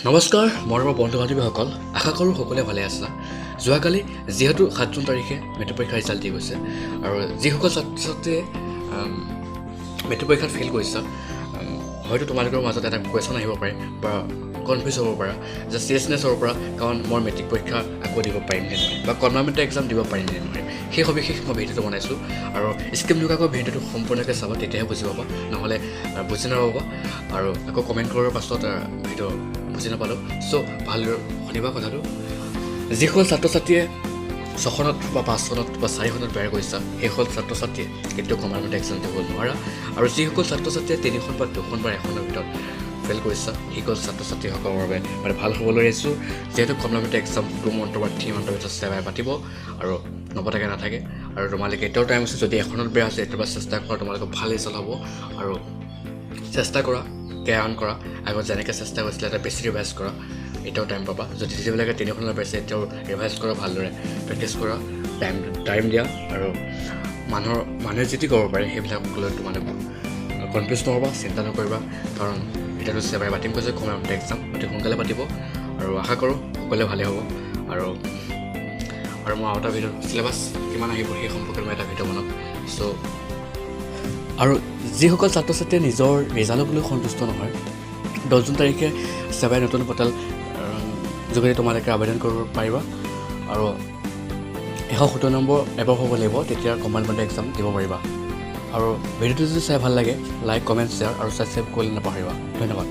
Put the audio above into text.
নমস্কাৰ মৰমৰ বন্ধু বান্ধৱীসকল, আশা কৰোঁ সকলোৱে ভালে আছা। যোৱাকালি যিহেতু ৭ জুন তাৰিখে মেট্ৰিক পৰীক্ষাৰ ৰিজাল্ট দি গৈছে আৰু যিসকল ছাত্ৰ ছাত্ৰীয়ে মেট্ৰিক পৰীক্ষাত ফেইল কৰিছা, হয়তো তোমালোকৰ মাজত এটা কুৱেশ্যন আহিব পাৰে বা কনফিউজ হ'ব পাৰা যে চিৰিয়াছনেছ হ'ব পৰা, কাৰণ মই মেট্ৰিক পৰীক্ষা আকৌ দিব পাৰিম নে নহয় বা কম্পাৰ্টমেণ্টেল এক্সাম দিব পাৰিম নে নহয়, সেই সবিশেষ মই ভিডিঅ'টো বনাইছোঁ আৰু স্কিপ নোহোৱাকৈ ভিডিঅ'টো সম্পূৰ্ণকৈ চাবা, তেতিয়াহে বুজি পাবা, নহ'লে বুজি নাপাবা আৰু আকৌ কমেণ্ট কৰাৰ পাছত ভিডিঅ' বুজি নাপালোঁ। চ' ভালদৰে শুনিবা কথাটো। যিসকল ছাত্ৰ ছাত্ৰীয়ে 6 চনত বা 5 চনত বা 4 চনত বেয়া কৰিছা, সেইসকল ছাত্ৰ ছাত্ৰীয়ে কেতিয়াও কম্পাৰ্টমেণ্টেল এক্সাম দিব নোৱাৰা। আৰু যিসকল ছাত্ৰ ছাত্ৰীয়ে 3খন বা 2খন বা 1খনৰ ভিতৰত ফেইল কৰিছা, সেইসকল ছাত্ৰ ছাত্ৰীসকলৰ বাবে ভাল খবৰলৈ আহিছোঁ। যিহেতু কম্পাৰ্টমেণ্টেল এক্সাম 2 মান্থৰ বা 3 মান্থৰ ভিতৰত চেবাই পাতিব আৰু নপতাকৈ নাথাকে। আৰু তোমালোকে এতিয়াও টাইম আছে, যদি এখনত বেয়া আছে এতিয়াৰ পৰা চেষ্টা কৰা, তোমালোকৰ ভাল ৰিজাল্ট হ'ব। আৰু চেষ্টা কৰা, কেয়াৰ অন কৰা, আগত যেনেকৈ চেষ্টা কৰিছিলে এটা বেছি ৰিভাইজ কৰা, এতিয়াও টাইম পাবা। যদি যিবিলাকে 3খনত পাইছে এতিয়াও ৰিভাইজ কৰা, ভালদৰে প্ৰেক্টিছ কৰা, টাইম দিয়া। আৰু মানুহে যি ক'ব পাৰে সেইবিলাক লৈ তোমালোক কনফিউজ নহ'বা, চিন্তা নকৰিবা, কাৰণ এতিয়াতো চেবাই পাতিম কৈছে কম্পাৰ্টমেণ্টেল এক্সাম অতি সোনকালে পাতিব আৰু আশা কৰোঁ সকলোৱে ভালেই হ'ব। আৰু মই আৰু এটা ভিডিঅ' চিলেবাছ কিমান আহিব সেই সম্পৰ্কে মই এটা ভিডিঅ' বনাম। চ' আৰু যিসকল ছাত্ৰ ছাত্ৰীয়ে নিজৰ ৰিজাল্টক লৈ সন্তুষ্ট নহয়, 10 জুন তাৰিখে চেবাই নতুন পৰ্টেল যোগেদি তোমালোকে আবেদন কৰিব পাৰিবা আৰু 170 নম্বৰ এবাৰ হ'ব লাগিব, তেতিয়া কম্পাৰ্টমেণ্টেল এক্সাম দিব পাৰিবা। আৰু ভিডিঅ'টো যদি চাই ভাল লাগে, লাইক, কমেণ্ট, শ্বেয়াৰ আৰু ছাবস্ক্ৰাইব কৰিবলৈ নাপাহৰিবা। ধন্যবাদ।